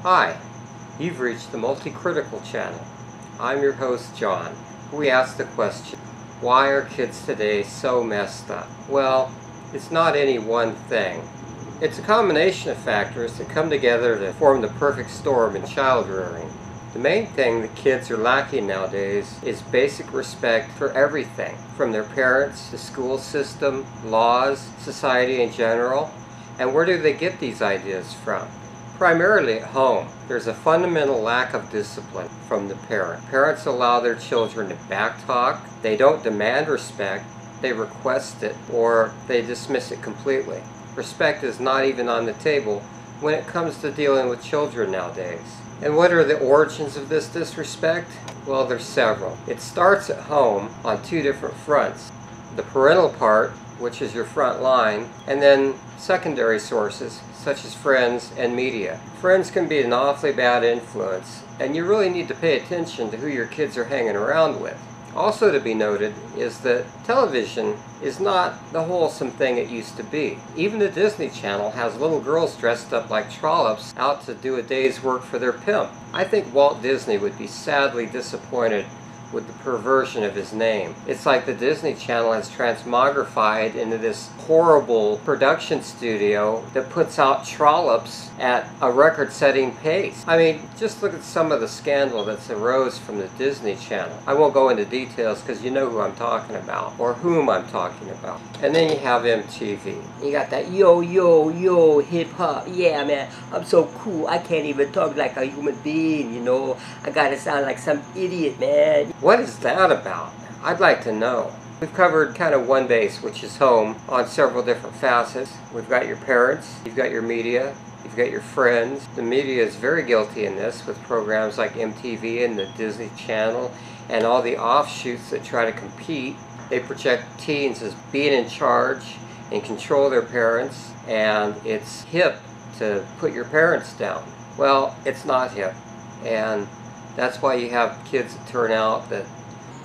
Hi, you've reached the Multi-Critical channel. I'm your host, John. We ask the question, why are kids today so messed up? Well, it's not any one thing. It's a combination of factors that come together to form the perfect storm in child rearing. The main thing that kids are lacking nowadays is basic respect for everything, from their parents, the school system, laws, society in general. And where do they get these ideas from? Primarily at home. There's a fundamental lack of discipline from the parent. Parents allow their children to backtalk. They don't demand respect, they request it, or they dismiss it completely. Respect is not even on the table when it comes to dealing with children nowadays. And what are the origins of this disrespect? Well, there's several. It starts at home on two different fronts. The parental part, which is your front line, and then secondary sources such as friends and media. Friends can be an awfully bad influence, and you really need to pay attention to who your kids are hanging around with. Also to be noted is that television is not the wholesome thing it used to be. Even the Disney Channel has little girls dressed up like trollops out to do a day's work for their pimp. I think Walt Disney would be sadly disappointed with the perversion of his name. It's like the Disney Channel has transmogrified into this horrible production studio that puts out trollops at a record-setting pace. I mean, just look at some of the scandal that's arose from the Disney Channel. I won't go into details because you know who I'm talking about, or whom I'm talking about. And then you have MTV. You got that yo hip-hop. Yeah, man, I'm so cool. I can't even talk like a human being, you know. I gotta sound like some idiot, man. What is that about? I'd like to know. We've covered kind of one base, which is home, on several different facets. We've got your parents, you've got your media, you've got your friends. The media is very guilty in this with programs like MTV and the Disney Channel and all the offshoots that try to compete. They project teens as being in charge and control their parents, and it's hip to put your parents down. Well, it's not hip, and that's why you have kids that turn out that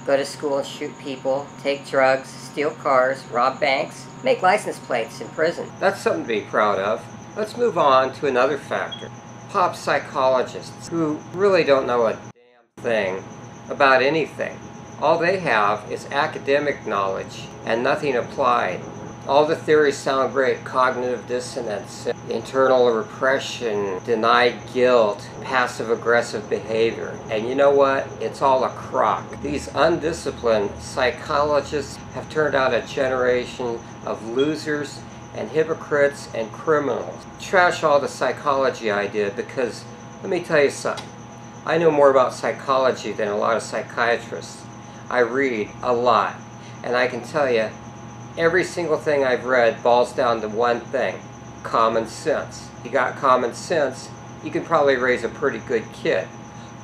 go to school and shoot people, take drugs, steal cars, rob banks, make license plates in prison. That's something to be proud of. Let's move on to another factor. Pop psychologists who really don't know a damn thing about anything. All they have is academic knowledge and nothing applied. All the theories sound great: cognitive dissonance, internal repression, denied guilt, passive-aggressive behavior. And you know what? It's all a crock. These undisciplined psychologists have turned out a generation of losers and hypocrites and criminals. Trash all the psychology idea, because let me tell you something. I know more about psychology than a lot of psychiatrists. I read a lot, and I can tell you every single thing I've read boils down to one thing: common sense. If you got common sense, you can probably raise a pretty good kid.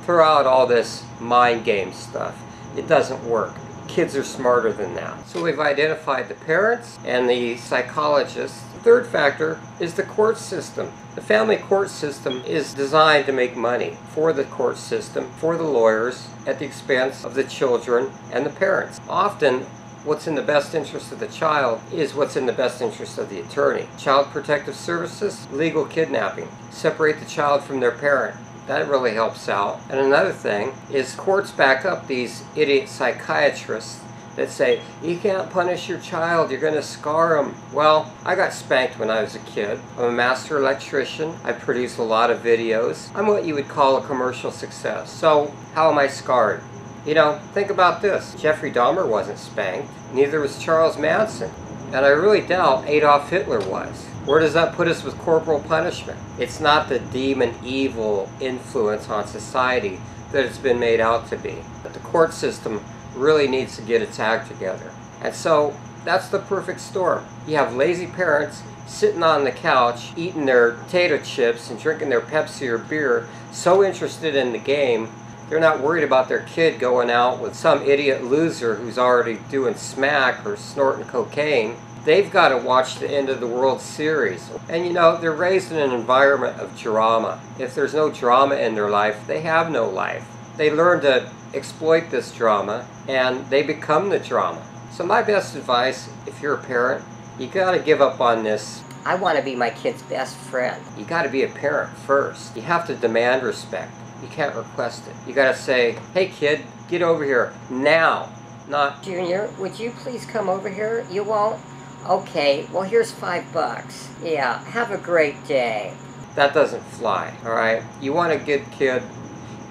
Throw out all this mind game stuff. It doesn't work. Kids are smarter than that. So we've identified the parents and the psychologists. The third factor is the court system. The family court system is designed to make money for the court system, for the lawyers, at the expense of the children and the parents. Often, what's in the best interest of the child is what's in the best interest of the attorney. Child Protective Services, legal kidnapping. Separate the child from their parent. That really helps out. And another thing is courts back up these idiot psychiatrists that say, you can't punish your child, you're going to scar them. Well, I got spanked when I was a kid. I'm a master electrician. I produce a lot of videos. I'm what you would call a commercial success. So how am I scarred? You know, think about this. Jeffrey Dahmer wasn't spanked. Neither was Charles Manson. And I really doubt Adolf Hitler was. Where does that put us with corporal punishment? It's not the demon evil influence on society that it's been made out to be. But the court system really needs to get its act together. And so that's the perfect storm. You have lazy parents sitting on the couch eating their potato chips and drinking their Pepsi or beer, so interested in the game they're not worried about their kid going out with some idiot loser who's already doing smack or snorting cocaine. They've got to watch the end of the World Series. And you know, they're raised in an environment of drama. If there's no drama in their life, they have no life. They learn to exploit this drama, and they become the drama. So my best advice, if you're a parent, you got to give up on this I want to be my kid's best friend. You got to be a parent first. You have to demand respect. You can't request it. You got to say, hey kid, get over here now. Not, Junior, would you please come over here? You won't? Okay, well here's $5. Yeah, have a great day. that doesn't fly, all right? You want a good kid,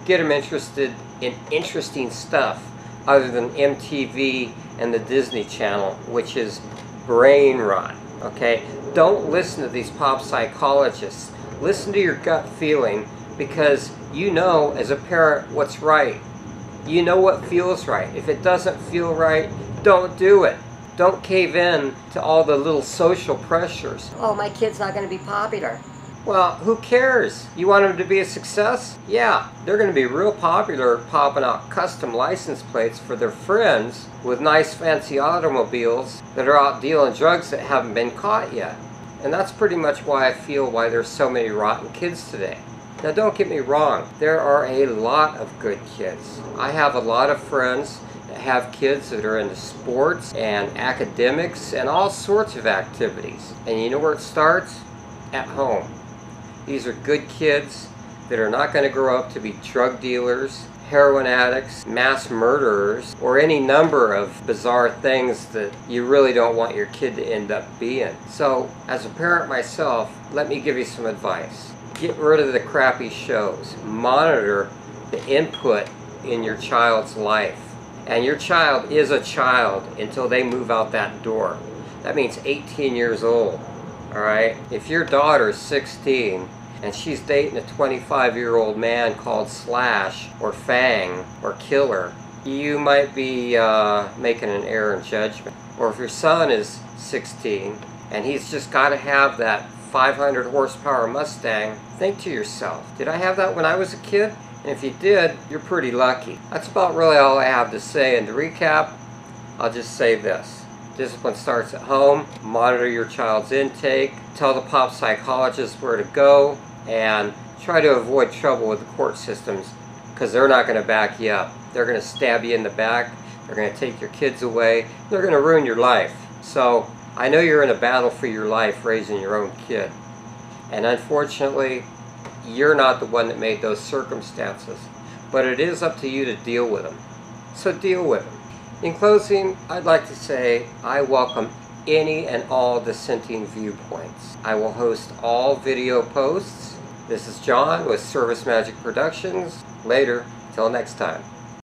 get them interested in interesting stuff other than MTV and the Disney Channel, which is brain rot, okay? Don't listen to these pop psychologists. Listen to your gut feeling, because you know as a parent what's right. You know what feels right. If it doesn't feel right, don't do it. Don't cave in to all the little social pressures. Oh, my kid's not going to be popular. Well, who cares? You want them to be a success? Yeah, they're going to be real popular popping out custom license plates for their friends with nice fancy automobiles that are out dealing drugs that haven't been caught yet. And that's pretty much why I feel why there's so many rotten kids today. Now don't get me wrong, there are a lot of good kids. I have a lot of friends that have kids that are into sports and academics and all sorts of activities. And you know where it starts? At home. These are good kids that are not going to grow up to be drug dealers, heroin addicts, mass murderers, or any number of bizarre things that you really don't want your kid to end up being. So, as a parent myself, let me give you some advice. Get rid of the crappy shows. Monitor the input in your child's life. And your child is a child until they move out that door. That means 18 years old. Alright? If your daughter's 16 and she's dating a 25-year-old man called Slash or Fang or Killer, you might be making an error in judgment. Or if your son is 16 and he's just got to have that 500 horsepower Mustang, think to yourself, did I have that when I was a kid? And if you did, you're pretty lucky. That's about really all I have to say. And to recap, I'll just say this. Discipline starts at home. Monitor your child's intake. Tell the pop psychologist where to go. And try to avoid trouble with the court systems, because they're not going to back you up. They're going to stab you in the back. They're going to take your kids away. They're going to ruin your life. So I know you're in a battle for your life raising your own kid. And unfortunately, you're not the one that made those circumstances. But it is up to you to deal with them. So deal with them. In closing, I'd like to say I welcome any and all dissenting viewpoints. I will host all video posts. This is John with Service Magic Productions. Later, till next time.